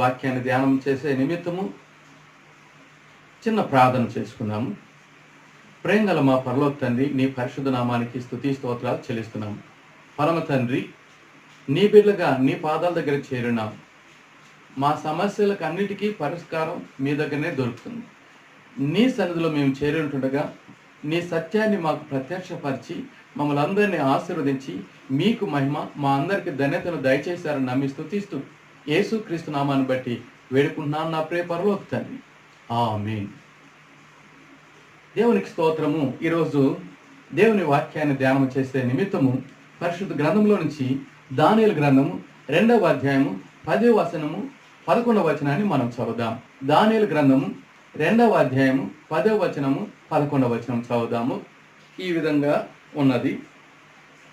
వాక్యాన్ని ధ్యానం చేసే నిమిత్తము చిన్న ప్రార్థన చేసుకుందాము. ప్రేమగల మా పరలోక తండ్రి, నీ పరిశుద్ధ నామానికి స్తుతి స్తోత్రాలు చెల్లిస్తున్నాము. పరమ తండ్రి, నీ బిడ్డలుగా నీ పాదాల దగ్గర చేరినాం. మా సమస్యలకు అన్నిటికీ పరిష్కారం మీ దగ్గరనే దొరుకుతుంది. నీ సన్నిధిలో మేము చేరి ఉంటుండగా నీ సత్యాన్ని మాకు ప్రత్యక్షపరిచి మమ్మల్ని అందరినీ ఆశీర్వదించి మీకు మహిమ, మా అందరికి ధన్యతను దయచేశారని నమ్మి స్తుతిస్తూ యేసుక్రీస్తు నామాన్ని బట్టి వేడుకుంటున్నాను నా ప్రియ పరలోక తండ్రి. ఆమేన్. దేవునికి స్తోత్రము. ఈరోజు దేవుని వాక్యాన్ని ధ్యానం చేసే నిమిత్తము పరిశుద్ధ గ్రంథంలో నుంచి దానియేలు గ్రంథము 2వ అధ్యాయము 10వ వచనము 11వ వచనాన్ని మనం చదువుదాం. దానియేలు గ్రంథము 2వ అధ్యాయము 10వ వచనము 11వ వచనం చదువుదాము. ఈ విధంగా ఉన్నది.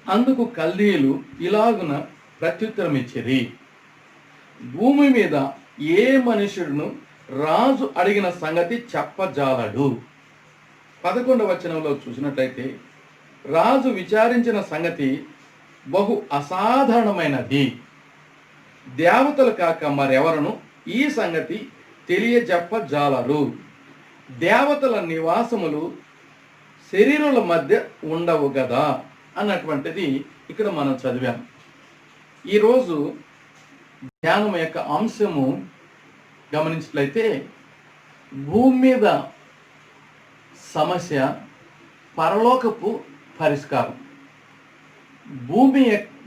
అందుకు కల్దీయులు ఇలాగున ప్రత్యుత్తరం ఇచ్చిరి: భూమి మీద ఏ మనుషుడును రాజు అడిగిన సంగతి చెప్పజాలడు. 11వ వచనంలో చూసినట్లయితే రాజు విచారించిన సంగతి బహు అసాధారణమైనది. దేవతలు కాక మరెవరను ఈ సంగతి తెలియజెప్పజాలరు. దేవతల నివాసములు శరీరుల మధ్య ఉండవు కదా అన్నటువంటిది ఇక్కడ మనం చదివాం. ఈరోజు ధ్యానం యొక్క అంశము గమనించినట్లయితే భూమి మీద సమస్య, పరలోకపు పరిష్కారం. భూమి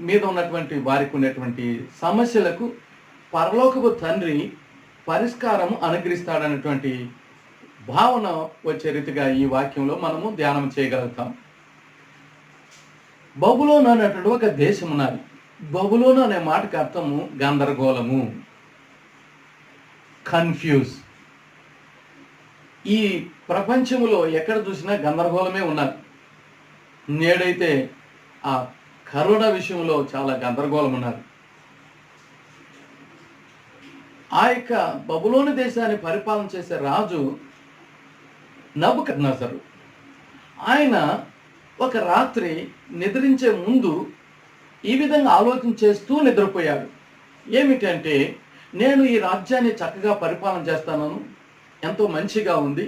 మీద ఉన్నటువంటి వారికి ఉన్నటువంటి సమస్యలకు పరలోకపు తండ్రి పరిష్కారం అనుగ్రహిస్తాడనేటువంటి భావన వచ్చే రీతిగా ఈ వాక్యంలో మనము ధ్యానం చేయగలుగుతాం. బబులోను అనేటువంటి ఒక దేశం ఉన్నది. బబులోను అనే మాటకి అర్థము గందరగోళము, కన్ఫ్యూజ్. ఈ ప్రపంచంలో ఎక్కడ చూసినా గందరగోళమే ఉన్నది. నేడైతే ఆ కరోనా విషయంలో చాలా గందరగోళం ఉన్నది. ఆ యొక్క బబులోను దేశాన్ని పరిపాలన చేసే రాజు నబుకద్నెజరు. ఆయన ఒక రాత్రి నిద్రించే ముందు ఈ విధంగా ఆలోచన చేస్తూ నిద్రపోయాడు. ఏమిటంటే, నేను ఈ రాజ్యాన్ని చక్కగా పరిపాలన చేస్తాను, ఎంతో మంచిగా ఉంది,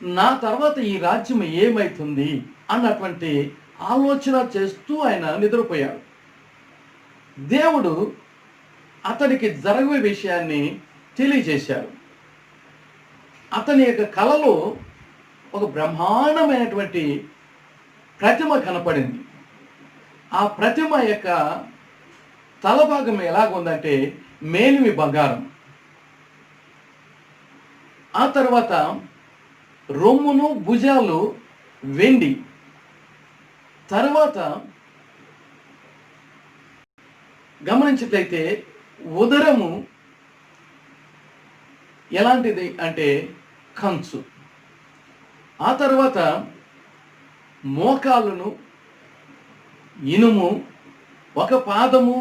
నా తర్వాత ఈ రాజ్యం ఏమవుతుంది అన్నటువంటి ఆలోచన చేస్తూ ఆయన నిద్రపోయాడు. దేవుడు అతనికి జరగబోయే విషయాన్ని తెలియజేశాడు. అతని యొక్క కలలో ఒక బ్రహ్మాండమైనటువంటి ప్రతిమ కనపడింది. ఆ ప్రతిమ యొక్క తలభాగం ఎలాగుందంటే మేలిమి బంగారం, ఆ తర్వాత రొమ్మును భుజాలు వెండి, తర్వాత గమనించినట్లయితే ఉదరము ఎలాంటిది అంటే కంచు, ఆ తర్వాత మోకాళ్ళను ఇనుము, ఒక పాదము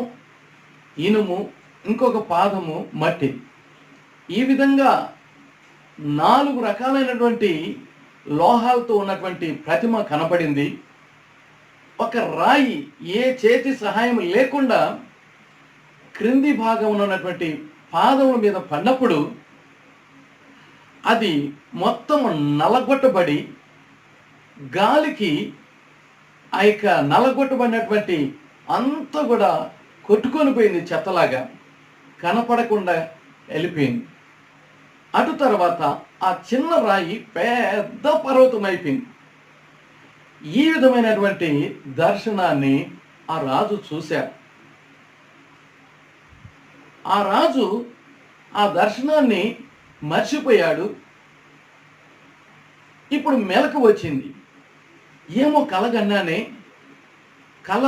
ఇనుము, ఇంకొక పాదము మట్టి. ఈ విధంగా 4 రకాలైనటువంటి లోహాలతో ఉన్నటువంటి ప్రతిమ కనపడింది. ఒక రాయి ఏ చేతి సహాయం లేకుండా క్రింది భాగంలో ఉన్నటువంటి పాదముల మీద పడినప్పుడు అది మొత్తం నలగొట్టబడి గాలికి ఆ యొక్క నలగొట్టబడినటువంటి అంతా కూడా కొట్టుకొని పోయింది, చెత్తలాగా కనపడకుండా వెళ్ళిపోయింది. అటు తర్వాత ఆ చిన్న రాయి పెద్ద పర్వతం అయిపోయింది. ఈ విధమైనటువంటి దర్శనాన్ని ఆ రాజు చూశాడు. ఆ రాజు ఆ దర్శనాన్ని మర్చిపోయాడు. ఇప్పుడు మెలకు వచ్చింది. ఏమో కలగన్నానే, కళ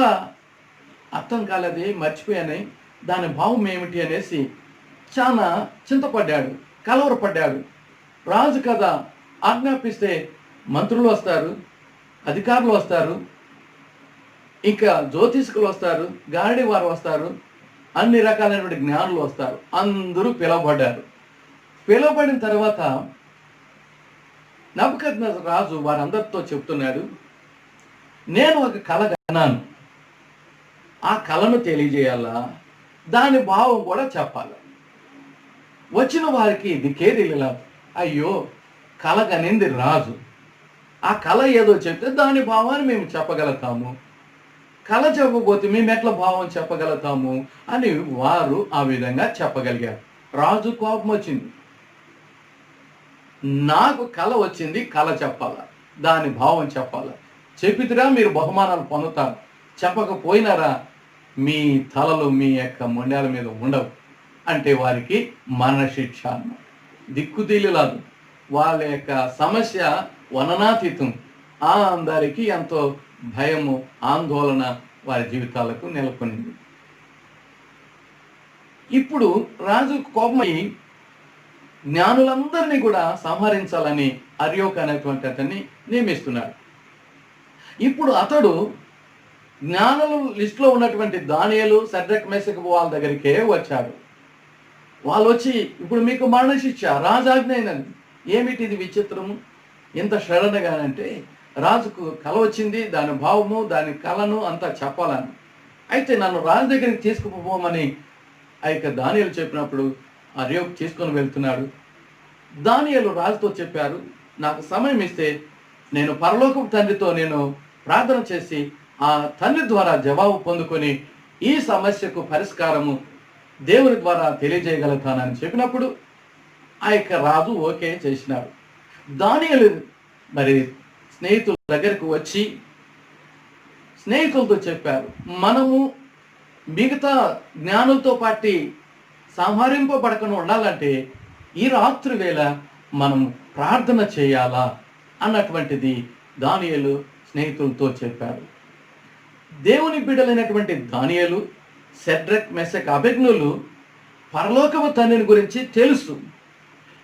అర్థం కాలేదే, మర్చిపోయానే, దాని భావం ఏమిటి అనేసి చాలా చింతపడ్డాడు, కలవరపడ్డాడు. రాజు కదా, ఆజ్ఞాపిస్తే మంత్రులు వస్తారు, అధికారులు వస్తారు, ఇంకా జ్యోతిష్కులు వస్తారు, గారడి వారు వస్తారు, అన్ని రకాలైనటువంటి జ్ఞానులు వస్తారు. అందరూ పిలువబడ్డారు. పిలువబడిన తర్వాత నబుకద్నెజరు రాజు వారందరితో చెప్తున్నాడు, నేను ఒక కళ కన్నాను, ఆ కళను తెలియజేయాలా, దాని భావం కూడా చెప్పాలి. వచ్చిన వారికి దిక్కేదిలా, అయ్యో కలగనింది రాజు, ఆ కళ ఏదో చెప్తే దాని భావాన్ని మేము చెప్పగలుగుతాము, కళ చెప్పకపోతే మేము ఎట్లా భావం చెప్పగలుగుతాము అని వారు ఆ విధంగా చెప్పగలిగారు. రాజు కోపం వచ్చింది, నాకు కళ వచ్చింది, కళ చెప్పాలా, దాని భావం చెప్పాలా, చెప్పిదిరా మీరు బహుమానాలు పొందుతారు, చెప్పకపోయినారా మీ తలలు మీ యొక్క మొండాల మీద ఉండవు అంటే వారికి మరణశిక్ష అన్నమాట. దిక్కుతీయలేదు, వాళ్ళ యొక్క సమస్య వర్ణనాతీతం. అందరికీ ఎంతో భయము ఆందోళన వారి జీవితాలకు నెలకొనింది. ఇప్పుడు రాజు కోపమై జ్ఞానులందరినీ కూడా సంహరించాలని అర్యోక్ అనేటువంటి అతన్ని నియమిస్తున్నాడు. ఇప్పుడు అతడు జ్ఞానుల లిస్టులో ఉన్నటువంటి దానియేలు, షద్రక్, మేషక్ వాళ్ళ దగ్గరికే వచ్చాడు. వాళ్ళు వచ్చి ఇప్పుడు మీకు మరణశిక్ష రాజాజ్ఞ అయినది. ఏమిటి ఇది విచిత్రము, ఇంత సడన్గానంటే రాజుకు కళ వచ్చింది, దాని భావము దాని కళను అంతా చెప్పాలని. అయితే నన్ను రాజు దగ్గరికి తీసుకుపోమని ఆ యొక్క దానియేలు చెప్పినప్పుడు అర్యోక్ తీసుకొని వెళ్తున్నాడు. దానియేలు రాజుతో చెప్పారు, నాకు సమయం ఇస్తే నేను పరలోకపు తండ్రితో నేను ప్రార్థన చేసి ఆ తండ్రి ద్వారా జవాబు పొందుకొని ఈ సమస్యకు పరిష్కారము దేవుని ద్వారా తెలియజేయగలుగుతానని చెప్పినప్పుడు ఆ యొక్క రాజు ఓకే చేసినాడు. దానియేలు మరి స్నేహితుల దగ్గరకు వచ్చి స్నేహితులతో చెప్పారు, మనము మిగతా జ్ఞానులతో పాటు సంహరింపబడకుండా ఉండాలంటే ఈ రాత్రి వేళ మనం ప్రార్థన చేయాలా అన్నటువంటిది దానియేలు స్నేహితులతో చెప్పారు. దేవుని బిడ్డలైనటువంటి దానియేలు, షద్రక్, మేషక్, అబేద్నెగోలు పరలోకపు తండ్రిని గురించి తెలుసు.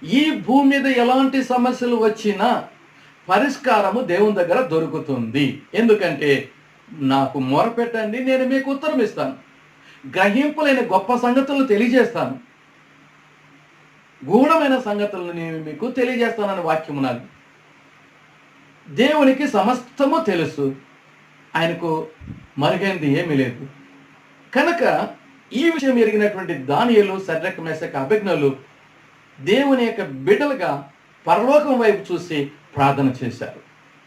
ఈ భూమి మీద ఎలాంటి సమస్యలు వచ్చినా పరిష్కారము దేవుని దగ్గర దొరుకుతుంది. ఎందుకంటే నాకు మొరపెట్టండి, నేను మీకు ఉత్తరం ఇస్తాను, గ్రహింపులైన గొప్ప సంగతులను తెలియజేస్తాను, గూఢమైన సంగతులను నేను మీకు తెలియజేస్తానని వాక్యం ఉన్నది. దేవునికి సమస్తము తెలుసు, ఆయనకు మరుగైనది ఏమీ లేదు. కనుక ఈ విషయం ఎరిగినటువంటి దానియేలు, షద్రక్, మేషక్, అబేద్నెగోలు దేవుని యొక్క బిడ్డలుగా పరలోకం వైపు చూసి ప్రార్థన చేశారు.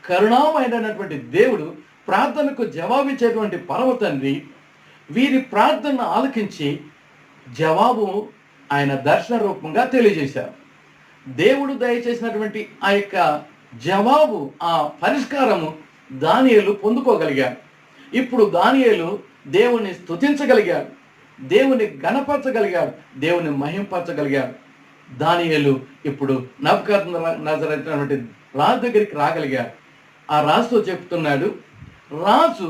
కరుణామయుడైనటువంటి దేవుడు, ప్రార్థనకు జవాబిచ్చేటువంటి పరమ తండ్రి వీరి ప్రార్థన ఆలకించి జవాబు ఆయన దర్శన రూపంగా తెలియజేశారు. దేవుడు దయచేసినటువంటి ఆ యొక్క జవాబు, ఆ పరిష్కారము దానియేలు పొందుకోగలిగాడు. ఇప్పుడు దానియేలు దేవుని స్తుతించగలిగాడు, దేవుని గణపరచగలిగాడు, దేవుని మహింపరచగలిగాడు. దానియేలు ఇప్పుడు నెబుకద్నెజరు రాజు దగ్గరికి రాగలిగాడు. ఆ రాజుతో చెప్తున్నాడు, రాజు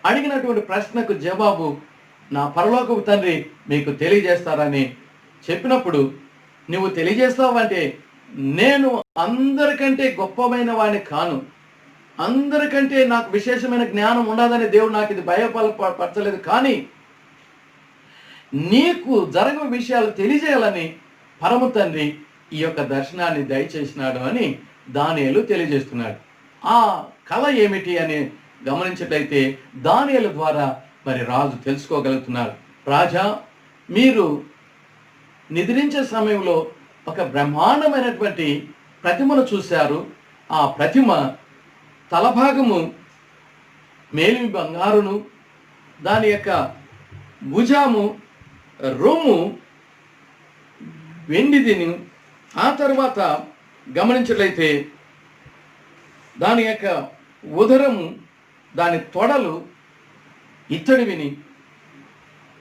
అడిగినటువంటి ప్రశ్నకు జవాబు నా పరలోకపు తండ్రి మీకు తెలియజేస్తారని చెప్పినప్పుడు, నువ్వు తెలియజేస్తావంటే నేను అందరికంటే గొప్పమైన వాడిని కాను, అందరికంటే నాకు విశేషమైన జ్ఞానం ఉండదని దేవుడు నాకు ఇది భయపరచలేదు, కానీ నీకు జరగని విషయాలు తెలియజేయాలని పరమ తండ్రి ఈ యొక్క దర్శనాన్ని దయచేసినాడు అని దానియేలు తెలియజేస్తున్నాడు. ఆ కళ ఏమిటి అని గమనించినట్లయితే దానియేలు ద్వారా మరి రాజు తెలుసుకోగలుగుతున్నాడు. రాజా, మీరు నిద్రించే సమయంలో ఒక బ్రహ్మాండమైనటువంటి ప్రతిమను చూశారు. ఆ ప్రతిమ తలభాగము మేలిమి బంగారును, దాని యొక్క భుజము రొమ్ము వెండిదిని, ఆ తర్వాత గమనించినట్లయితే దాని యొక్క ఉదరము, దాని తొడలు ఇత్తడివిని,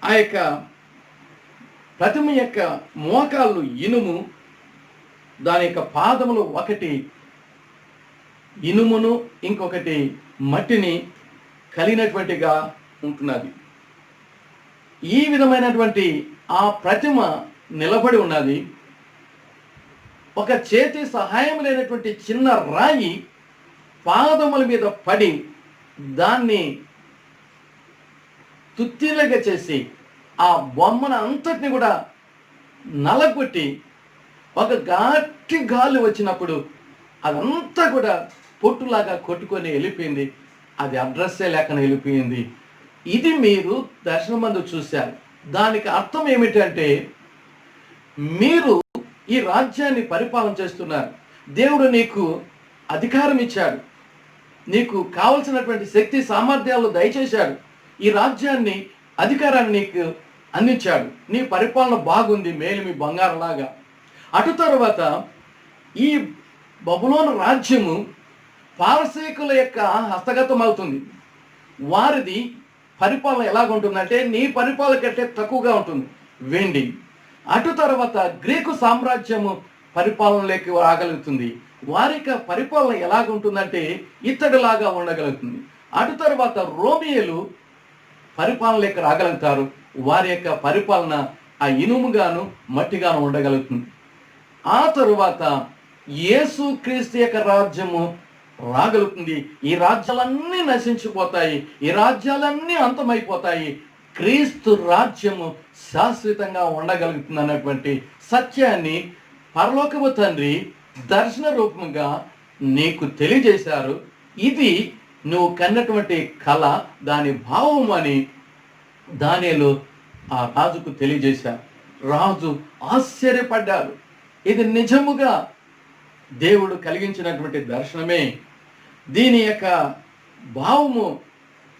ఆ యొక్క ప్రతిమ యొక్క మోకాళ్ళు ఇనుము, దాని యొక్క పాదములు ఒకటి ఇనుమును ఇంకొకటి మట్టిని కలిగినటువంటిగా ఉంటున్నది. ఈ విధమైనటువంటి ఆ ప్రతిమ నిలబడి ఉన్నది. ఒక చేతి సహాయం లేనటువంటి చిన్న రాయి పాదముల మీద పడి దాన్ని తుత్తిలుగా చేసి ఆ బొమ్మను అంతటిని కూడా నలగొట్టి ఒక గట్టి గాలి వచ్చినప్పుడు అదంతా కూడా పొట్టులాగా కొట్టుకొని వెళ్ళిపోయింది. అది అడ్రస్సే లేకుండా వెళ్ళిపోయింది. ఇది మీరు దర్శనమందు చూశారు. దానికి అర్థం ఏమిటంటే మీరు ఈ రాజ్యాన్ని పరిపాలన చేస్తున్నారు. దేవుడు నీకు అధికారం ఇచ్చాడు, నీకు కావలసినటువంటి శక్తి సామర్థ్యాలు దయచేశాడు, ఈ రాజ్యాన్ని అధికారాన్ని నీకు అందించాడు, నీ పరిపాలన బాగుంది, మేలిమి బంగారంలాగా. అటు తర్వాత ఈ బబులోను రాజ్యము పారసీకుల యొక్క హస్తగతం అవుతుంది. వారిది పరిపాలన ఎలాగుంటుందంటే నీ పరిపాలన కంటే తక్కువగా ఉంటుంది, వెండి. అటు తర్వాత గ్రీకు సామ్రాజ్యము పరిపాలనలోకి రాగలుగుతుంది. వారి యొక్క పరిపాలన ఎలాగుంటుందంటే ఇత్తడిలాగా ఉండగలుగుతుంది. అటు తర్వాత రోమియోలు పరిపాలనలోకి రాగలుగుతారు. వారి యొక్క పరిపాలన ఆ ఇనుముగాను మట్టిగాను ఉండగలుగుతుంది. ఆ తరువాత యేసుక్రీస్తు యొక్క రాజ్యము రాగలుగుతుంది. ఈ రాజ్యాలన్నీ నశించిపోతాయి, ఈ రాజ్యాలన్నీ అంతమైపోతాయి, క్రీస్తు రాజ్యము శాశ్వతంగా ఉండగలుగుతుంది అన్నటువంటి సత్యాన్ని పరలోకపు తండ్రి దర్శన రూపంగా నీకు తెలియజేశారు. ఇది నువ్వు కన్నటువంటి కళ, దాని భావం అని దానియేలు ఆ రాజుకు తెలియజేశారు. రాజు ఆశ్చర్యపడ్డాడు. ఇది నిజముగా దేవుడు కలిగించినటువంటి దర్శనమే, దీని యొక్క భావము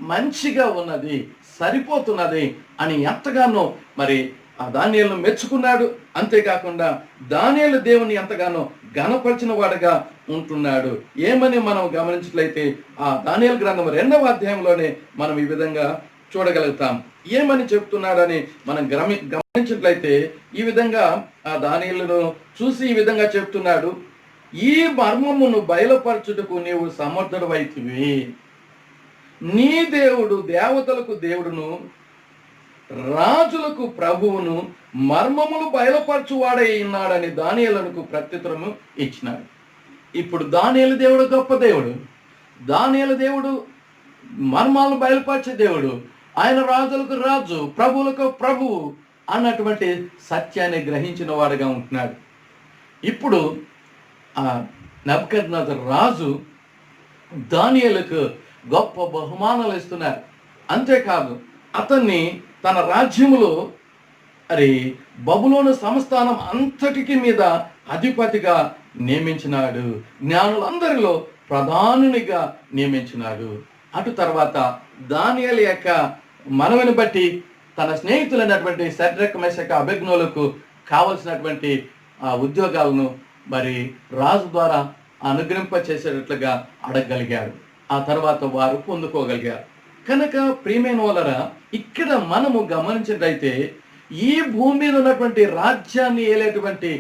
మంచిగా ఉన్నది, సరిపోతున్నది అని ఎంతగానో మరి ఆ దానియేలును మెచ్చుకున్నాడు. అంతేకాకుండా దానియేలు దేవుని ఎంతగానో ఘనపరిచిన వాడుగా ఉంటున్నాడు. ఏమని మనం గమనించినట్లయితే ఆ దానియేలు గ్రంథం 2వ అధ్యాయంలోనే మనం ఈ విధంగా చూడగలుగుతాం. ఏమని చెప్తున్నాడని మనం గమనించినట్లయితే ఈ విధంగా ఆ దానియేలును చూసి ఈ విధంగా చెప్తున్నాడు, ఈ మర్మమును బయలుపరచుటకు నీవు సమర్థుడవైతివి. నీ దేవుడు దేవతలకు దేవుడును రాజులకు ప్రభువును మర్మములు బయలుపరచువాడై ఉన్నాడని దానియేలునకు ప్రత్యుత్తరము ఇచ్చినాడు. ఇప్పుడు దానియేలు దేవుడు గొప్ప దేవుడు, దానియేలు దేవుడు మర్మాలను బయలుపరిచే దేవుడు, ఆయన రాజులకు రాజు, ప్రభువులకు ప్రభువు అన్నటువంటి సత్యాన్ని గ్రహించిన వాడుగా ఉంటున్నాడు. ఇప్పుడు ఆ నెబుకద్నెజరు రాజు దానియేలుకు గొప్ప బహుమానాలు ఇస్తున్నారు. అంతేకాదు అతన్ని తన రాజ్యములో బబులోను సంస్థానం అంతటికి మీద అధిపతిగా నియమించినాడు, జ్ఞానులందరిలో ప్రధానునిగా నియమించినాడు. అటు తర్వాత దానియేలు యొక్క మనవిని బట్టి తన స్నేహితులైనటువంటి షడ్రక్ మెషక్ అబేద్నెగోలకు కావలసినటువంటి ఆ ఉద్యోగాలను మరి రాజు ద్వారా అనుగ్రహింప చేసేటట్లుగా అడగగలిగాడు. ఆ తర్వాత వారు పొందుకోగలిగారు. కనుక ప్రియమైన వాళ్ళరా, ఇక్కడ మనము గమనించినట్లయితే ఈ భూమి మీద ఉన్నటువంటి రాజ్యాన్ని ఏలేటువంటి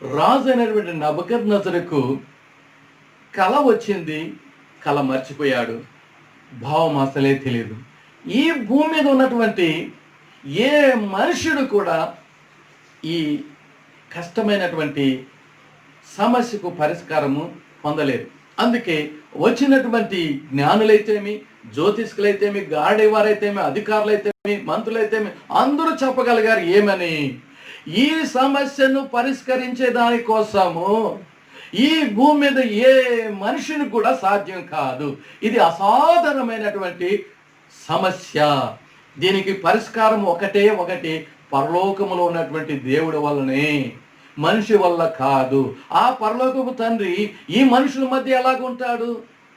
రాజు అయినటువంటి నెబుకద్నెజరుకు కళ వచ్చింది, కళ మర్చిపోయాడు, భావం అసలే తెలియదు. ఈ భూమి మీద ఉన్నటువంటి ఏ మనుషుడు కూడా ఈ కష్టమైనటువంటి సమస్యకు పరిష్కారము పొందలేరు. అందుకే వచ్చినటువంటి జ్ఞానులైతేమి, జ్యోతిష్కులైతేమి, గాడేవారైతేమి, అధికారులైతేమి, మంత్రులైతేమి అందరూ చెప్పగలిగారు ఏమని, ఈ సమస్యను పరిష్కరించే దానికోసము ఈ భూమి మీద ఏ మనిషిని కూడా సాధ్యం కాదు, ఇది అసాధారణమైనటువంటి సమస్య, దీనికి పరిష్కారం ఒకటే ఒకటి, పరలోకములో ఉన్నటువంటి దేవుడి వల్లనే, మనిషి వల్ల కాదు. ఆ పరలోకపు తండ్రి ఈ మనుషుల మధ్య ఎలాగుంటాడు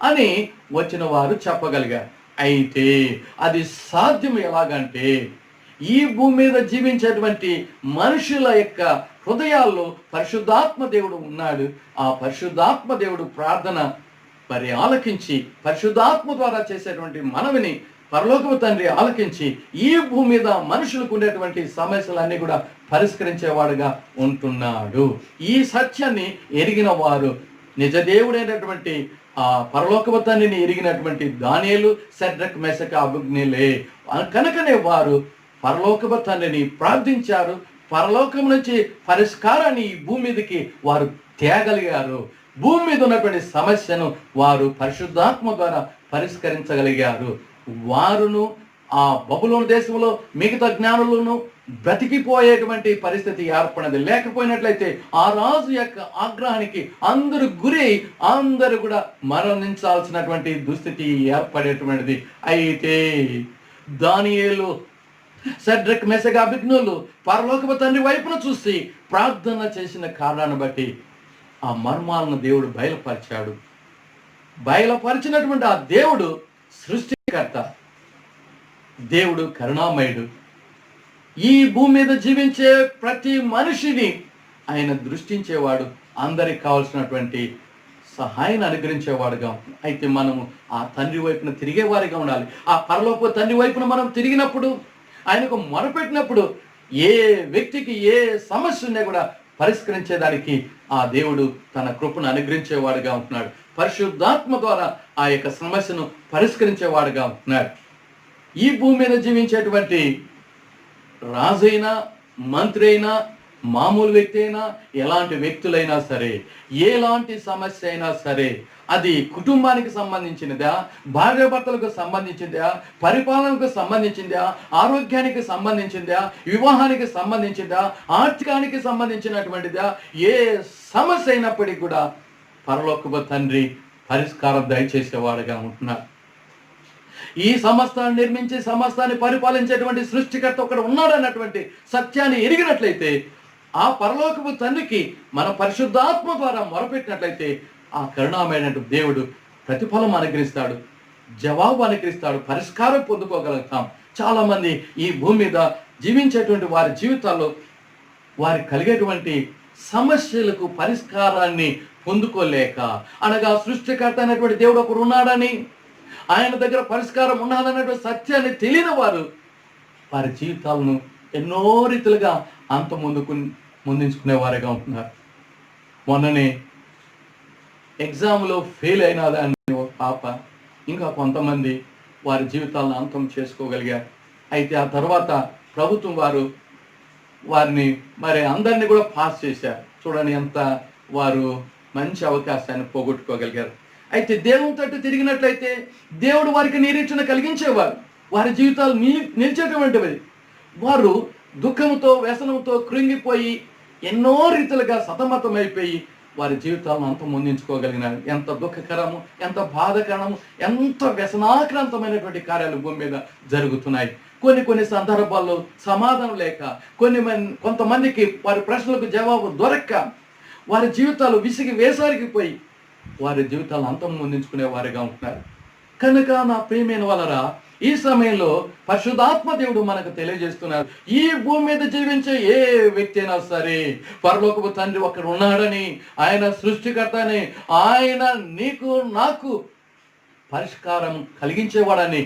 అని వచ్చిన వారు చెప్పగలిగారు. అయితే అది సాధ్యం ఎలాగంటే ఈ భూమి మీద జీవించేటువంటి మనుషుల యొక్క హృదయాల్లో పరిశుద్ధాత్మ దేవుడు ఉన్నాడు. ఆ పరిశుద్ధాత్మ దేవుడు ప్రార్థన మరి ఆలకించి, పరిశుద్ధాత్మ ద్వారా చేసేటువంటి మనవిని పరలోకపు తండ్రి ఆలకించి ఈ భూమి మీద మనుషులకు ఉండేటువంటి సమస్యలన్నీ కూడా పరిష్కరించేవాడుగా ఉంటున్నాడు. ఈ సత్యాన్ని ఎరిగిన వారు నిజదేవుడైనటువంటి ఆ పరలోకపు తండ్రిని ఎరిగినటువంటి దానియేలు, షడ్రక్ మెషక్ అబేద్నెగోలే. కనుకనే వారు పరలోకపు తండ్రిని ప్రార్థించారు. పరలోకం నుంచి పరిష్కారాన్ని ఈ భూమి మీదకి వారు తేగలిగారు. భూమి మీద ఉన్నటువంటి సమస్యను వారు పరిశుద్ధాత్మ ద్వారా పరిష్కరించగలిగారు. వారును ఆ బబులోను దేశంలో మిగతా జ్ఞానులను బ్రతికిపోయేటువంటి పరిస్థితి ఏర్పడినది. లేకపోయినట్లయితే ఆ రాజు యొక్క ఆగ్రహానికి అందరూ గురి, అందరూ కూడా మరణించాల్సినటువంటి దుస్థితి ఏర్పడేటువంటిది. అయితే దానియేలు, షడ్రక్ మెషక్ అబేద్నెగోలు పరలోకపు తండ్రి వైపున చూసి ప్రార్థన చేసిన కారణాన్ని బట్టి ఆ మర్మాలను దేవుడు బయలుపరిచాడు. బయలుపరిచినటువంటి ఆ దేవుడు సృష్టికర్త, దేవుడు కరుణామయుడు. ఈ భూమి మీద జీవించే ప్రతి మనిషిని ఆయన దృష్టించేవాడు, అందరికి కావాల్సినటువంటి సహాయాన్ని అనుగ్రహించేవాడుగా. అయితే మనము ఆ తండ్రి వైపున తిరిగేవారిగా ఉండాలి. ఆ పరలోక తండ్రి వైపున మనం తిరిగినప్పుడు, ఆయనకు మొరపెట్టినప్పుడు ఏ వ్యక్తికి ఏ సమస్య ఉన్నా కూడా పరిష్కరించేదానికి ఆ దేవుడు తన కృపను అనుగ్రహించేవాడుగా ఉంటున్నాడు. పరిశుద్ధాత్మ ద్వారా ఆ యొక్క సమస్యను పరిష్కరించేవాడుగా ఉంటున్నాడు. ఈ భూమి మీద జీవించేటువంటి రాజైనా, మంత్రి అయినా, మామూలు వ్యక్తి అయినా, ఎలాంటి వ్యక్తులైనా సరే, ఎలాంటి సమస్య అయినా సరే, అది కుటుంబానికి సంబంధించినదా, భార్యాభర్తలకు సంబంధించిందా, పరిపాలనకు సంబంధించిందా, ఆరోగ్యానికి సంబంధించిందా, వివాహానికి సంబంధించిందా, ఆర్థికానికి సంబంధించినటువంటిదా, ఏ సమస్య అయినప్పటికీ కూడా పరలోకపు తండ్రి పరిష్కారం దయచేసేవాడుగా ఉంటున్నారు. ఈ సమస్తాన్ని నిర్మించి సమస్తాన్ని పరిపాలించేటువంటి సృష్టికర్త ఒకడు ఉన్నాడన్నటువంటి సత్యాన్ని ఎరిగినట్లయితే, ఆ పరలోకపు తండ్రికి మన పరిశుద్ధాత్మ ద్వారా మొరపెట్టినట్లయితే ఆ కరుణామైన దేవుడు ప్రతిఫలం అనుగ్రహిస్తాడు, జవాబు అనుగ్రహిస్తాడు, పరిష్కారం పొందుకోగలుగుతాం. చాలామంది ఈ భూమి మీద జీవించేటువంటి వారి జీవితాల్లో వారికి కలిగేటువంటి సమస్యలకు పరిష్కారాన్ని పొందుకోలేక, అనగా సృష్టికర్త అయినటువంటి దేవుడు ఒకడు ఉన్నాడని, ఆయన దగ్గర పరిష్కారం ఉన్నదన్నటువంటి సత్యాన్ని తెలియని వారి జీవితాలను ఎన్నో రీతిలుగా ముందించుకునేవారుగా ఉంటున్నారు. మొన్ననే ఎగ్జామ్లో ఫెయిల్ అయినదాన్ని ఒక పాప, ఇంకా కొంతమంది వారి జీవితాలను అంతం చేసుకోగలిగారు. అయితే ఆ తర్వాత ప్రభుత్వం వారిని మరి అందరినీ కూడా పాస్ చేశారు. చూడండి ఎంత వారు మంచి అవకాశాన్ని పోగొట్టుకోగలిగారు. అయితే దేవుని తట్టు తిరిగినట్లయితే దేవుడు వారికి నిరీక్షణ కలిగించేవారు, వారి జీవితాలు నిలిచేటువంటివి. వారు దుఃఖంతో, వ్యసనంతో కృంగిపోయి ఎన్నో రీతిలుగా సతమతమైపోయి వారి జీవితాలను అంత ముందించుకోగలిగినారు. ఎంత దుఃఖకరము, ఎంత బాధకరము, ఎంత వ్యసనాక్రాంతమైనటువంటి కార్యాలు భూమి మీద జరుగుతున్నాయి. కొన్ని సందర్భాల్లో సమాధానం లేక, కొంతమందికి వారి ప్రశ్నలకు జవాబు దొరక్క వారి జీవితాలు విసిగి వేసారిగిపోయి వారి జీవితాలను అంతం ముందించుకునే వారిగా ఉంటున్నారు. కనుక నా ప్రియమైన వాళ్ళరా, ఈ సమయంలో పరిశుద్ధాత్మ దేవుడు మనకు తెలియజేస్తున్నారు, ఈ భూమి మీద జీవించే ఏ వ్యక్తి అయినా సరే పరలోకపు తండ్రి ఒకడు ఉన్నాడని, ఆయన సృష్టికర్త అని, ఆయన నీకు నాకు పరిష్కారం కలిగించేవాడని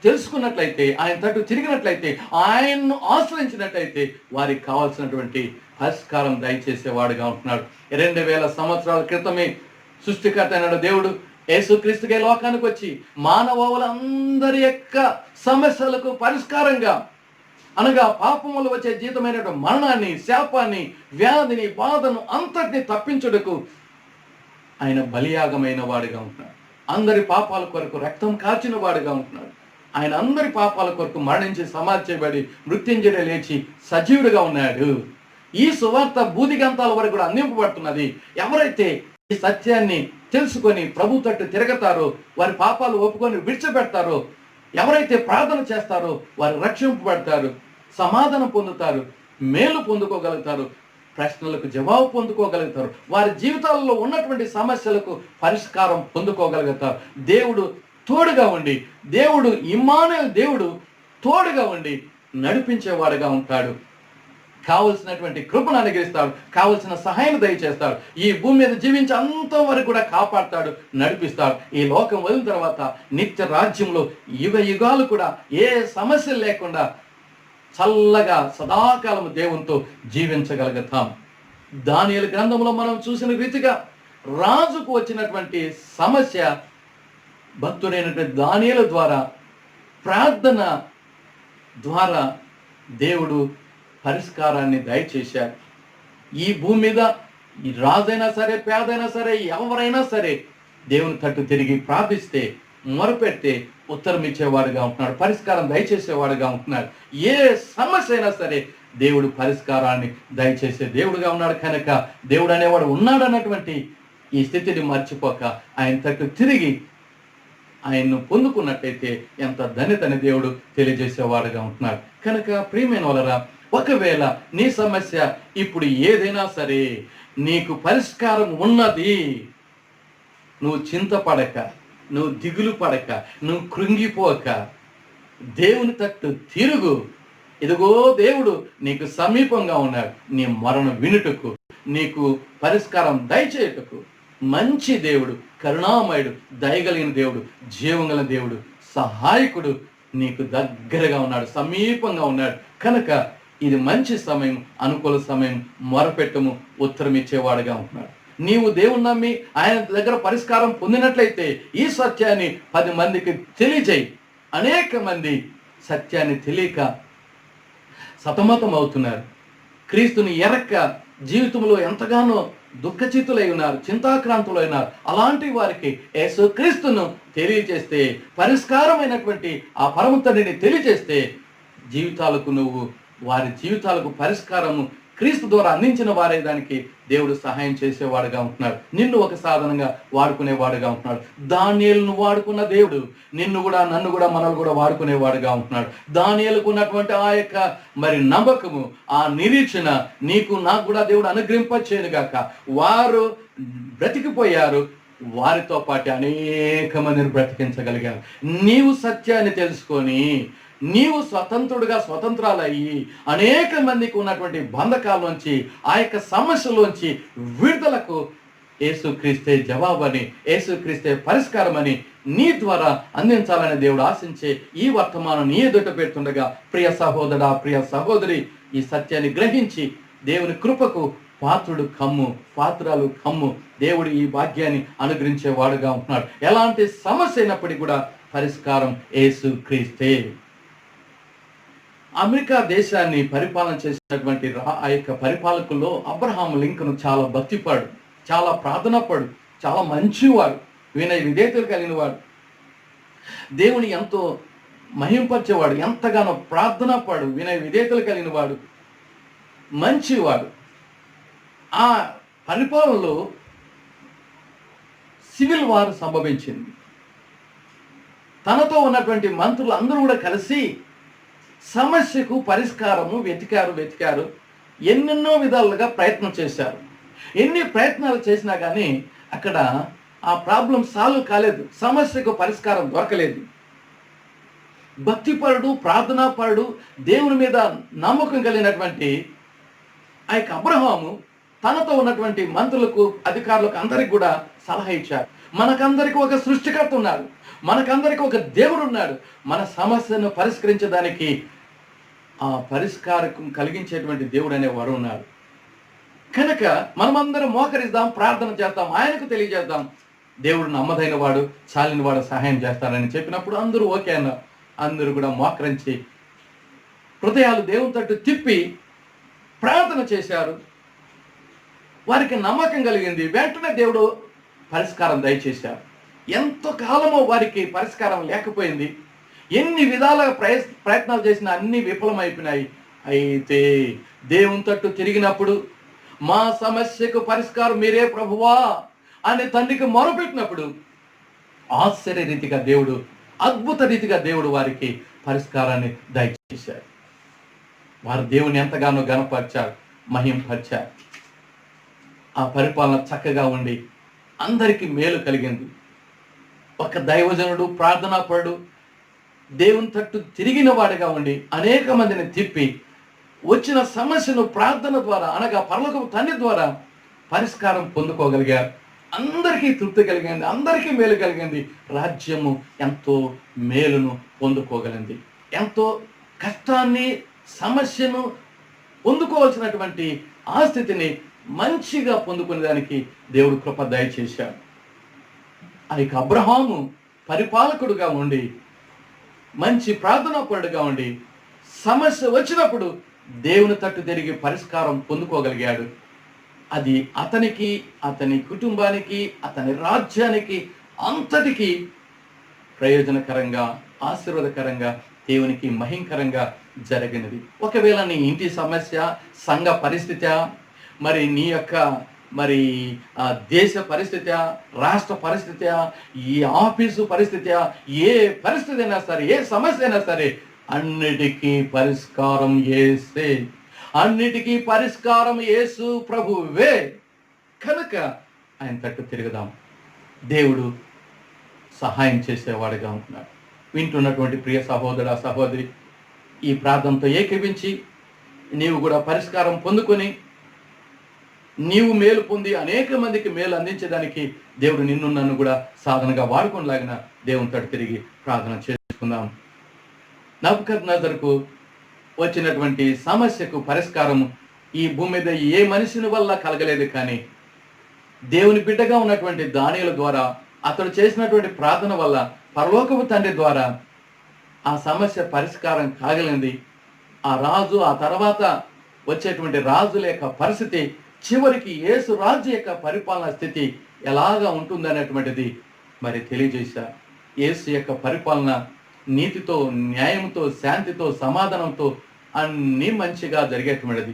తెలుసుకున్నట్లయితే, ఆయన తట్టు తిరిగినట్లయితే, ఆయన్ను ఆశ్రయించినట్లయితే వారికి కావాల్సినటువంటి పరిష్కారం దయచేసేవాడుగా ఉంటున్నాడు. 2000 సంవత్సరాల క్రితమే సృష్టికర్త అయిన దేవుడు యేసుక్రీస్తుకే లోకానికి వచ్చి మానవులందరి యొక్క సమస్యలకు పరిష్కారంగా, అనగా పాపములు వచ్చే జీతమైన మరణాన్ని, శాపాన్ని, వ్యాధిని, బాధను అంతటిని తప్పించుటకు ఆయన బలియాగమైన వాడిగా ఉంటున్నాడు. అందరి పాపాల కొరకు రక్తం కార్చిన వాడిగా ఉంటున్నాడు. ఆయన అందరి పాపాల కొరకు మరణించి సమాధి చేయబడి మృత్యుంజయ లేచి సజీవుడిగా ఉన్నాడు. ఈ సువార్త బూదిగంతాల వరకు కూడా అందింపబడుతున్నది. ఎవరైతే ఈ సత్యాన్ని తెలుసుకొని ప్రభు తట్టు తిరగతారో, వారి పాపాలు ఒప్పుకొని విడిచిపెడతారో, ఎవరైతే ప్రార్థన చేస్తారో వారు రక్షింపబడతారు, సమాధానం పొందుతారు, మేలు పొందుకోగలుగుతారు, ప్రశ్నలకు జవాబు పొందుకోగలుగుతారు, వారి జీవితాలలో ఉన్నటువంటి సమస్యలకు పరిష్కారం పొందుకోగలుగుతారు. దేవుడు తోడుగా ఉండి, దేవుడు ఇమ్మానుయేలు దేవుడు తోడుగా ఉండి నడిపించేవాడుగా ఉంటాడు. కావలసినటువంటి కృపను అనుగ్రహిస్తాడు, కావలసిన సహాయం దయచేస్తాడు. ఈ భూమి మీద జీవించి అంత వరకు కూడా కాపాడుతాడు, నడిపిస్తాడు. ఈ లోకం వదిలిన తర్వాత నిత్య రాజ్యంలో యుగ యుగాలు కూడా ఏ సమస్యలు లేకుండా చల్లగా సదాకాలం దేవునితో జీవించగలుగుతాం. దానియేలు గ్రంథంలో మనం చూసిన రీతిగా రాజుకు వచ్చినటువంటి సమస్య భక్తుడైనటువంటి దానియేలు ద్వారా, ప్రార్థన ద్వారా దేవుడు పరిష్కారాన్ని దయచేశారు. ఈ భూమి మీద ఈ రాజైనా సరే, పేదైనా సరే, ఎవరైనా సరే దేవుని తట్టు తిరిగి ప్రార్థిస్తే, మొరపెడితే ఉత్తరం ఇచ్చేవాడుగా ఉంటున్నాడు, పరిష్కారం దయచేసేవాడుగా ఉంటున్నాడు. ఏ సమస్య అయినా సరే దేవుడు పరిష్కారాన్ని దయచేసే దేవుడుగా ఉన్నాడు. కనుక దేవుడు అనేవాడు ఉన్నాడు అన్నటువంటి ఈ స్థితిని మర్చిపోక ఆయన తట్టు తిరిగి ఆయన్ను పొందుకున్నట్టయితే ఎంత ధన్యతని దేవుడు తెలియజేసేవాడుగా ఉంటున్నాడు. కనుక ప్రియమైన వాళ్ళరా, ఒకవేళ నీ సమస్య ఇప్పుడు ఏదైనా సరే నీకు పరిష్కారం ఉన్నది, నువ్వు చింతపడక, నువ్వు దిగులు పడక, నువ్వు కృంగిపోక దేవుని తట్టు తిరుగు. ఇదిగో దేవుడు నీకు సమీపంగా ఉన్నాడు, నీ మరణం వినుటకు, నీకు పరిష్కారం దయచేయుటకు. మంచి దేవుడు, కరుణామయుడు, దయగలిగిన దేవుడు, జీవంగల దేవుడు, సహాయకుడు నీకు దగ్గరగా ఉన్నాడు, సమీపంగా ఉన్నాడు. కనుక ఇది మంచి సమయం, అనుకూల సమయం. మొరపెట్టము, ఉత్తరం ఇచ్చేవాడుగా ఉంటున్నాడు. నీవు దేవుని నమ్మి ఆయన దగ్గర పరిష్కారం పొందినట్లయితే ఈ సత్యాన్ని 10 మందికి తెలియజేయి. అనేక మంది సత్యాన్ని తెలియక సతమతం అవుతున్నారు, క్రీస్తుని ఎరక్క జీవితంలో ఎంతగానో దుఃఖచితులై ఉన్నారు, చింతాక్రాంతులై ఉన్నారు. అలాంటి వారికి యేసు క్రీస్తును తెలియజేస్తే, పరిష్కారమైనటువంటి ఆ పరమ తండ్రిని తెలియజేస్తే నువ్వు వారి జీవితాలకు పరిష్కారము క్రీస్తు ద్వారా అందించిన వారే దానికి దేవుడు సహాయం చేసేవాడుగా ఉంటున్నాడు. నిన్ను ఒక సాధనంగా వాడుకునేవాడుగా ఉంటున్నాడు. దానియేలును వాడుకున్న దేవుడు నిన్ను కూడా, నన్ను కూడా, మనల్ని కూడా వాడుకునేవాడుగా ఉంటున్నాడు. దానియేలుకు ఉన్నటువంటి ఆ యొక్క నమ్మకము, ఆ నిరీక్షణ నీకు నాకు కూడా దేవుడు అనుగ్రహింపచేయను గాక. వారు బ్రతికిపోయారు, వారితో పాటు అనేక మందిని బ్రతికించగలిగారు. నీవు సత్యాన్ని తెలుసుకొని నీవు స్వతంత్రాలయ్యి అనేక మందికి ఉన్నటువంటి బంధకాల్లోంచి, ఆ యొక్క సమస్యలోంచి విడుదలకు యేసుక్రీస్తే జవాబని, యేసుక్రీస్తే పరిష్కారం అని నీ ద్వారా అందించాలని దేవుడు ఆశించే ఈ వర్తమానం నీ ఎదుట పెడుతుండగా, ప్రియ సహోదరా, ప్రియ సహోదరి, ఈ సత్యాన్ని గ్రహించి దేవుని కృపకు పాత్రాలు కమ్ము. దేవుడు ఈ భాగ్యాన్ని అనుగ్రహించేవాడుగా ఉంటున్నాడు. ఎలాంటి సమస్య అయినప్పటికీ కూడా పరిష్కారం యేసుక్రీస్తే. అమెరికా దేశాన్ని పరిపాలన చేసినటువంటి ఆ యొక్క పరిపాలకుల్లో అబ్రహాం లింకన్ చాలా భక్తిపడు, చాలా ప్రార్థనపడు, చాలా మంచివాడు, వినయ విధేయతలు కలిగిన వాడు, దేవుని ఎంతో మహింపరిచేవాడు, ఎంతగానో ప్రార్థనపడు, వినయ విధేయతలు కలిగిన వాడు, మంచివాడు. ఆ పరిపాలనలో సివిల్ వార్ సంభవించింది. తనతో ఉన్నటువంటి మంత్రులు అందరూ కూడా కలిసి సమస్యకు పరిష్కారము వెతికారు. ఎన్నెన్నో విధాలుగా ప్రయత్నం చేశారు. ఎన్ని ప్రయత్నాలు చేసినా కానీ అక్కడ ఆ ప్రాబ్లం సాల్వ్ కాలేదు, సమస్యకు పరిష్కారం దొరకలేదు. భక్తిపరుడు, ప్రార్థనాపరుడు, దేవుని మీద నమ్మకం కలిగినటువంటి ఆ యొక్క అబ్రహాము తనతో ఉన్నటువంటి మంత్రులకు, అధికారులకు అందరికి కూడా సలహా ఇచ్చారు. మనకందరికి ఒక సృష్టికర్త ఉన్నాడు, మనకందరికి ఒక దేవుడు ఉన్నాడు. మన సమస్యను పరిష్కరించడానికి, ఆ పరిష్కారం కలిగించేటువంటి దేవుడు అనేవాడు ఉన్నాడు. కనుక మనమందరం మోకరిద్దాం, ప్రార్థన చేద్దాం, ఆయనకు తెలియజేద్దాం. దేవుడు నమ్మదైన వాడు, చాలిన వాడు, సహాయం చేస్తానని చెప్పినప్పుడు అందరూ ఓకే అన్నారు. అందరూ కూడా మోకరించి హృదయాలు దేవుని తట్టు తిప్పి ప్రార్థన చేశారు. వారికి నమ్మకం కలిగింది. వెంటనే దేవుడు పరిష్కారం దయచేశారు. ఎంతో కాలమో వారికి పరిష్కారం లేకపోయింది. ఎన్ని విధాలుగా ప్రయత్నాలు చేసినా అన్ని విఫలమైపోయినాయి. అయితే దేవుని తట్టు తిరిగినప్పుడు, మా సమస్యకు పరిష్కారం మీరే ప్రభువా అని తండ్రికి మొరపెట్టినప్పుడు ఆశ్చర్య రీతిగా దేవుడు, అద్భుత రీతిగా దేవుడు వారికి పరిష్కారాన్ని దయచేశారు. వారు దేవుని ఎంతగానో గణపరిచారు, మహింపరిచారు. ఆ పరిపాలన చక్కగా ఉండి అందరికీ మేలు కలిగింది. ఒక దైవజనుడు, ప్రార్థనాపరుడు, దేవుని తట్టు తిరిగిన వాడిగా ఉండి అనేక మందిని తిప్పి వచ్చిన సమస్యను ప్రార్థన ద్వారా, అనగా పరలోకపు తండ్రి ద్వారా పరిష్కారం పొందుకోగలిగారు. అందరికీ తృప్తి కలిగింది, అందరికీ మేలు కలిగింది. రాజ్యము ఎంతో మేలును పొందుకోగలిగింది. ఎంతో కష్టాన్ని, సమస్యను పొందుకోవాల్సినటువంటి ఆ స్థితిని మంచిగా పొందుకునే దానికి దేవుడు కృప దయచేశాడు. ఆ యొక్క అబ్రహాము పరిపాలకుడుగా ఉండి, మంచి ప్రార్థనాపరుడుగా ఉండి, సమస్య వచ్చినప్పుడు దేవుని తట్టు తిరిగి పరిష్కారం పొందుకోగలిగాడు. అది అతనికి, అతని కుటుంబానికి, అతని రాజ్యానికి అంతటికి ప్రయోజనకరంగా, ఆశీర్వాదకరంగా, దేవునికి మహింకరంగా జరిగినది. ఒకవేళ నీ ఇంటి సమస్య, సంఘ పరిస్థితి, మరి నీ యొక్క దేశ పరిస్థితి, రాష్ట్ర పరిస్థితి, ఈ ఆఫీసు పరిస్థితి, ఏ పరిస్థితి అయినా సరే, ఏ సమస్య అయినా సరే, అన్నిటికీ పరిష్కారం యేసే. అన్నిటికీ పరిష్కారం యేసు ప్రభువే కనుక ఆయన తట్టు తిరుగుదాం. దేవుడు సహాయం చేసేవాడిగా ఉంటున్నాడు. వింటున్నటువంటి ప్రియ సహోదర సహోదరి, ఈ ప్రార్థనతో ఏకీభించి నీవు కూడా పరిష్కారం పొందుకొని నీవు మేలు పొంది అనేక మందికి మేలు అందించడానికి దేవుడు నిన్ను నన్ను కూడా సాధనగా వాడుకోలాగిన దేవుని తట్టు తిరిగి ప్రార్థన చేసుకుందాం. నెబుకద్నెజరుకు వచ్చినటువంటి సమస్యకు పరిష్కారం ఈ భూమి మీద ఏ మనిషిని వల్ల కలగలేదు, కానీ దేవుని బిడ్డగా ఉన్నటువంటి దానియేలు ద్వారా, అతడు చేసినటువంటి ప్రార్థన వల్ల పరలోకపు తండ్రి ద్వారా ఆ సమస్య పరిష్కారం కాగలిగింది. ఆ రాజు, ఆ తర్వాత వచ్చేటువంటి రాజుల యొక్క పరిస్థితి, చివరికి యేసు రాజు యొక్క పరిపాలన స్థితి ఎలాగా ఉంటుందనేటువంటిది మరి తెలియజేశారు. యేసు యొక్క పరిపాలన నీతితో, న్యాయంతో, శాంతితో, సమాధానంతో అన్నీ మంచిగా జరిగేటువంటిది.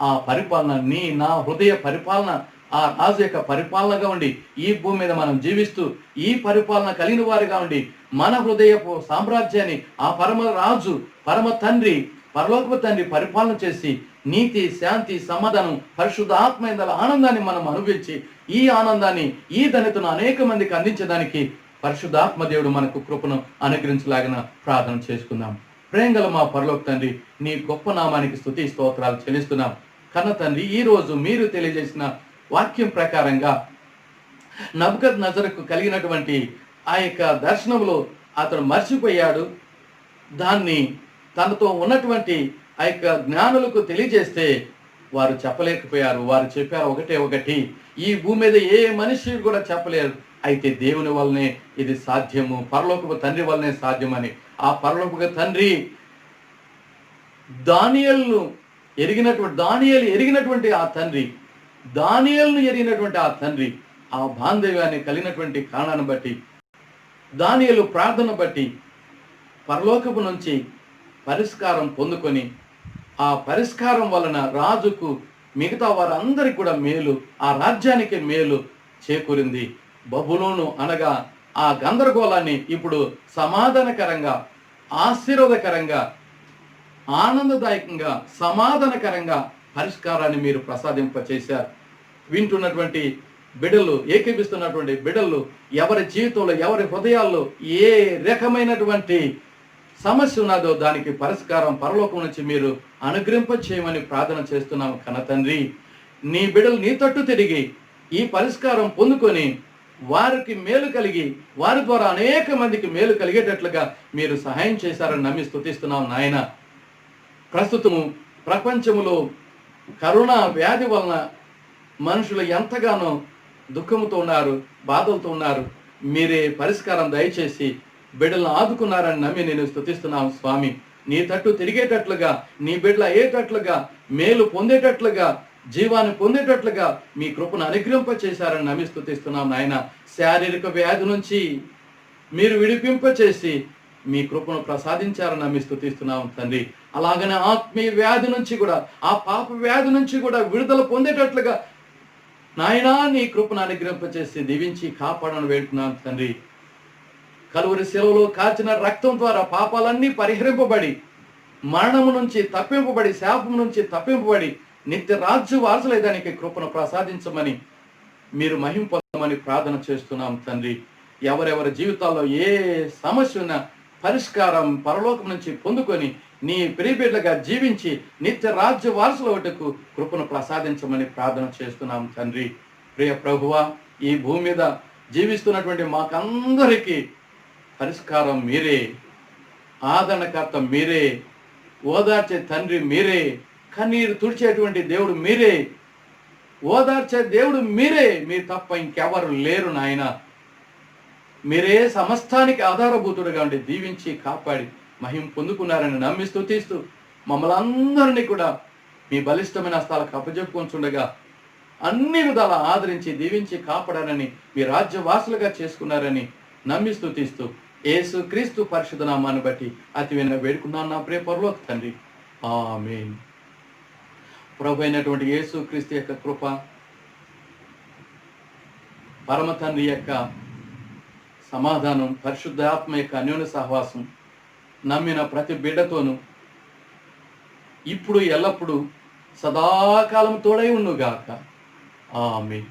ఆ పరిపాలన నా హృదయ పరిపాలన, ఆ రాజు యొక్క పరిపాలనగా ఉండి ఈ భూమి మీద మనం జీవిస్తూ ఈ పరిపాలన కలిగిన వారిగా ఉండి మన హృదయపు సామ్రాజ్యాన్ని ఆ పరమ రాజు, పరమ తండ్రి, పరలోకపు తండ్రి పరిపాలన చేసి నీతి, శాంతి, సమాధానం, పరిశుద్ధ ఆత్మయందల ఆనందాన్ని మనం అనుభవించి ఈ ఆనందాన్ని, ఈ ధన్యతను అనేక మందికి అందించడానికి పరిశుద్ధాత్మ దేవుడు మనకు కృపను అనుగ్రహించలాగిన ప్రార్థన చేసుకుందాం. ప్రేంగల మా పరలోక తండ్రి, నీ గొప్ప నామానికి స్తుతి స్తోత్రాలు చెల్లిస్తున్నాం. కన్న తండ్రి, ఈ రోజు మీరు తెలియజేసిన వాక్యం ప్రకారంగా నెబుకద్నెజరుకు కలిగినటువంటి ఆ యొక్క దర్శనంలో అతడు మర్చిపోయాడు. దాన్ని తనతో ఉన్నటువంటి ఆ యొక్క జ్ఞానులకు తెలియజేస్తే వారు చెప్పలేకపోయారు. వారు చెప్పారు ఒకటే ఒకటి, ఈ భూమి మీద ఏ మనిషి కూడా చెప్పలేరు, అయితే దేవుని వల్లనే ఇది సాధ్యము, పరలోకపు తండ్రి వల్లనే సాధ్యమని. ఆ పరలోకపు తండ్రి దానియేలును ఎరిగినటువంటి ఆ తండ్రి, దానియేలును ఎరిగినటువంటి ఆ తండ్రి, ఆ బాంధవ్యాన్ని కలిగినటువంటి కారణాన్ని బట్టి, దానియేలు ప్రార్థన బట్టి పరలోకపు నుంచి పరిష్కారం పొందుకొని ఆ పరిష్కారం వలన రాజుకు, మిగతా వారందరికీ కూడా మేలు, ఆ రాజ్యానికి మేలు చేకూరింది. బబులోను అనగా ఆ గందరగోళాన్ని ఇప్పుడు సమాధానకరంగా, ఆశీర్వాదకరంగా, ఆనందదాయకంగా, సమాధానకరంగా పరిష్కారాన్ని మీరు ప్రసాదింపచేశారు. వింటున్నటువంటి బిడ్డలు, ఏకీపిస్తున్నటువంటి బిడ్డలు, ఎవరి జీవితంలో, ఎవరి హృదయాల్లో ఏ రకమైనటువంటి సమస్య ఉన్నదో దానికి పరిష్కారం పరలోకం నుంచి మీరు అనుగ్రహింప చేయమని ప్రార్థన చేస్తున్నాము. కన్న తండ్రి, నీ బిడ్డలు నీ తట్టు తిరిగి ఈ పరిష్కారం పొందుకొని వారికి మేలు కలిగి వారి ద్వారా అనేక మందికి మేలు కలిగేటట్లుగా మీరు సహాయం చేశారని నమ్మి స్తుతిస్తున్నాం నాయన. ప్రస్తుతము ప్రపంచములో కరోనా వ్యాధి వలన మనుషులు ఎంతగానో దుఃఖంతో ఉన్నారు, బాధలతో ఉన్నారు. మీరే పరిష్కారం దయచేసి బిడ్డలను ఆదుకున్నారని నమ్మి నేను స్తుతిస్తున్నాను స్వామి. నీ తట్టు తిరిగేటట్లుగా, నీ బిడ్డలు అయ్యేటట్లుగా, మేలు పొందేటట్లుగా, జీవాన్ని పొందేటట్లుగా మీ కృపను అనుగ్రహింప చేశారని నమ్మి స్తుతిస్తున్నాం నాయన. శారీరక వ్యాధి నుంచి మీరు విడిపింపచేసి మీ కృపను ప్రసాదించారని నమ్మి స్తుతిస్తున్నాం తండ్రి. అలాగనే ఆత్మీయ వ్యాధి నుంచి కూడా, ఆ పాప వ్యాధి నుంచి కూడా విడుదల పొందేటట్లుగా నాయనా నీ కృపను అనుగ్రహింపచేసి దీవించి కాపాడని వేడుతున్నాను తండ్రి. కలువరి శిలువలో కాచిన రక్తం ద్వారా పాపాలన్నీ పరిహరింపబడి, మరణము నుంచి తప్పింపబడి, శాపం నుంచి తప్పింపబడి నిత్య రాజ్య వారసులైదానికి కృపను ప్రసాదించమని మీరు మహిమ పొందమని ప్రార్థన చేస్తున్నాం తండ్రి. ఎవరెవరి జీవితాల్లో ఏ సమస్య ఉన్నా పరిష్కారం పరలోకం నుంచి పొందుకొని నీ ప్రియబిడ్డలుగా జీవించి నిత్య రాజ్య వారసుల వద్దకు కృపను ప్రసాదించమని ప్రార్థన చేస్తున్నాం తండ్రి. ప్రియ ప్రభువా, ఈ భూమి మీద జీవిస్తున్నటువంటి మాకందరికీ పరిష్కారం మీరే, ఆదరణకర్త మీరే, ఓదార్చే తండ్రి మీరే, కన్నీరు తుడిచేటువంటి దేవుడు మీరే, ఓదార్చే దేవుడు మీరే. మీరు తప్ప ఇంకెవరు లేరు నాయన. మీరే సమస్తానికి ఆధారభూతుడుగా ఉండి దీవించి కాపాడి మహిమ పొందుకున్నారని నమ్మి స్తుతిస్తూ మమ్మల్ని అందరినీ కూడా మీ బలిష్టమైన హస్తాలకు అప్పజెప్పుకొంచుండగా అన్ని విధాల ఆదరించి దీవించి కాపాడారని, మీ రాజ్య వాసులుగా చేసుకున్నారని నమ్మి స్తుతిస్తూ యేసు క్రీస్తు పరిశుద్ధ నామాన్ని బట్టి అతి విన వేడుకున్నాను నా ప్రియ పరలోక తండ్రి. ఆమేన్. ప్రభు అయినటువంటి యేసు క్రీస్తు యొక్క కృప, పరమ తండ్రి యొక్క సమాధానం, పరిశుద్ధాత్మ యొక్క అన్యోన్య సహవాసం నమ్మిన ప్రతి బిడ్డతోనూ ఇప్పుడు ఎల్లప్పుడూ సదాకాలం తోడై ఉండుగాక. ఆమేన్.